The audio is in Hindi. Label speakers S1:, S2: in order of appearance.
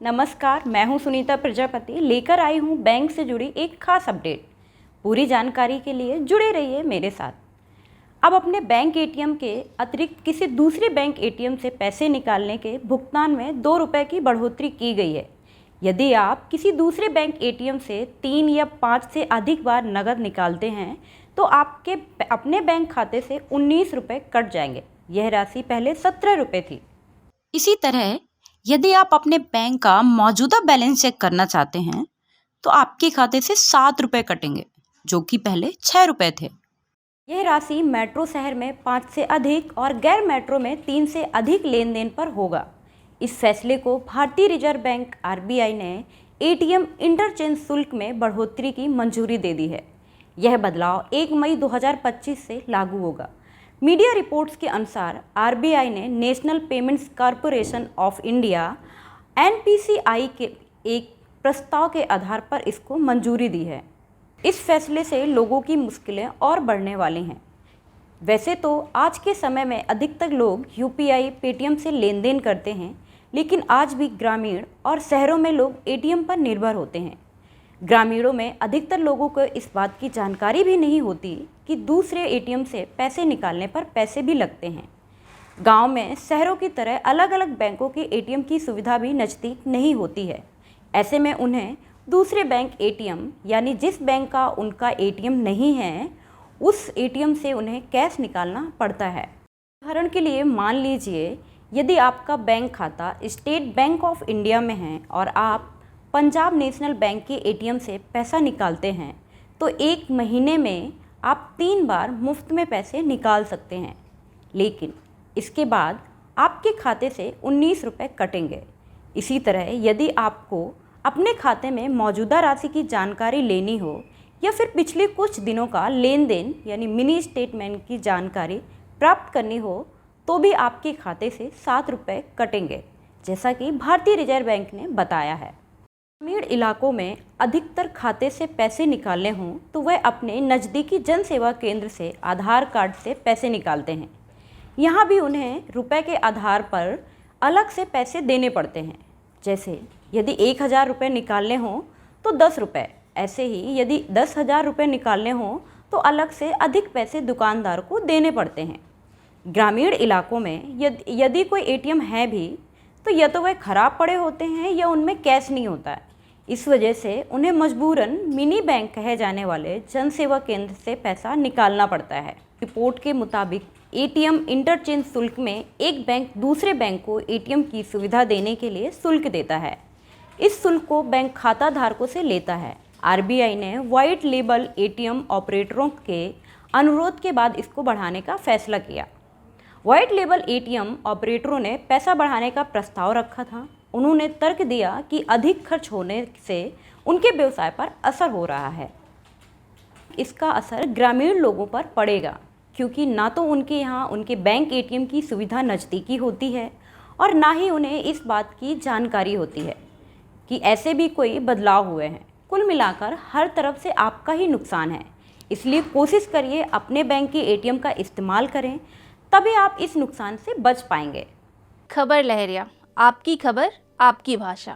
S1: नमस्कार, मैं हूं सुनीता प्रजापति, लेकर आई हूं बैंक से जुड़ी एक खास अपडेट। पूरी जानकारी के लिए जुड़े रहिए मेरे साथ। अब अपने बैंक एटीएम के अतिरिक्त किसी दूसरे बैंक एटीएम से पैसे निकालने के भुगतान में 2 रुपये की बढ़ोतरी की गई है। यदि आप किसी दूसरे बैंक एटीएम से 3 या 5 से अधिक बार नकद निकालते हैं तो आपके अपने बैंक खाते से 19 रुपये कट जाएंगे। यह राशि पहले 17 रुपये थी।
S2: इसी तरह यदि आप अपने बैंक का मौजूदा बैलेंस चेक करना चाहते हैं तो आपके खाते से 7 रुपये कटेंगे, जो कि पहले 6 रुपये थे।
S1: यह राशि मेट्रो शहर में 5 से अधिक और गैर मेट्रो में 3 से अधिक लेन देन पर होगा। इस फैसले को भारतीय रिजर्व बैंक आरबीआई ने एटीएम इंटरचेंज शुल्क में बढ़ोतरी की मंजूरी दे दी है। यह बदलाव 1 मई 2025 से लागू होगा। मीडिया रिपोर्ट्स के अनुसार आरबीआई ने national payments corporation of India NPCI के एक प्रस्ताव के आधार पर इसको मंजूरी दी है। इस फैसले से लोगों की मुश्किलें और बढ़ने वाली हैं। वैसे तो आज के समय में अधिकतर लोग यूपीआई पेटीएम से लेन देन करते हैं, लेकिन आज भी ग्रामीण और शहरों में लोग एटीएम पर निर्भर होते हैं। ग्रामीणों में अधिकतर लोगों को इस बात की जानकारी भी नहीं होती कि दूसरे एटीएम से पैसे निकालने पर पैसे भी लगते हैं। गांव में शहरों की तरह अलग अलग बैंकों के एटीएम की सुविधा भी नज़दीक नहीं होती है। ऐसे में उन्हें दूसरे बैंक एटीएम यानी जिस बैंक का उनका एटीएम नहीं है उस एटीएम से उन्हें कैश निकालना पड़ता है। उदाहरण के लिए मान लीजिए यदि आपका बैंक खाता स्टेट बैंक ऑफ इंडिया में है और आप पंजाब नेशनल बैंक के एटीएम से पैसा निकालते हैं तो एक महीने में आप 3 बार मुफ्त में पैसे निकाल सकते हैं, लेकिन इसके बाद आपके खाते से 19 रुपये कटेंगे। इसी तरह यदि आपको अपने खाते में मौजूदा राशि की जानकारी लेनी हो या फिर पिछले कुछ दिनों का लेन देन यानी मिनी स्टेटमेंट की जानकारी प्राप्त करनी हो तो भी आपके खाते से 7 रुपये कटेंगे, जैसा कि भारतीय रिजर्व बैंक ने बताया है। ग्रामीण इलाकों में अधिकतर खाते से पैसे निकालने हों तो वह अपने नज़दीकी जन सेवा केंद्र से आधार कार्ड से पैसे निकालते हैं। यहाँ भी उन्हें रुपए के आधार पर अलग से पैसे देने पड़ते हैं। जैसे यदि 1000 रुपये निकालने हों तो 10 रुपये, ऐसे ही यदि 10,000 रुपये निकालने हों तो अलग से अधिक पैसे दुकानदार को देने पड़ते हैं। ग्रामीण इलाकों में यदि कोई एटीएम है भी तो या तो वह खराब पड़े होते हैं या उनमें कैश नहीं होता है। इस वजह से उन्हें मजबूरन मिनी बैंक कहे जाने वाले जन सेवा केंद्र से पैसा निकालना पड़ता है। रिपोर्ट के मुताबिक एटीएम इंटरचेंज शुल्क में एक बैंक दूसरे बैंक को एटीएम की सुविधा देने के लिए शुल्क देता है। इस शुल्क को बैंक खाता धारकों से लेता है। आरबीआई ने व्हाइट लेबल एटीएम ऑपरेटरों के अनुरोध के बाद इसको बढ़ाने का फैसला किया। व्हाइट लेबल एटीएम ऑपरेटरों ने पैसा बढ़ाने का प्रस्ताव रखा था। उन्होंने तर्क दिया कि अधिक खर्च होने से उनके व्यवसाय पर असर हो रहा है। इसका असर ग्रामीण लोगों पर पड़ेगा, क्योंकि ना तो उनके यहाँ उनके बैंक एटीएम की सुविधा नज़दीकी होती है और ना ही उन्हें इस बात की जानकारी होती है कि ऐसे भी कोई बदलाव हुए हैं। कुल मिलाकर हर तरफ से आपका ही नुकसान है। इसलिए कोशिश करिए अपने बैंक के एटीएम का इस्तेमाल करें, तभी आप इस नुकसान से बच पाएंगे।
S3: खबर लहरिया, आपकी खबर आपकी भाषा।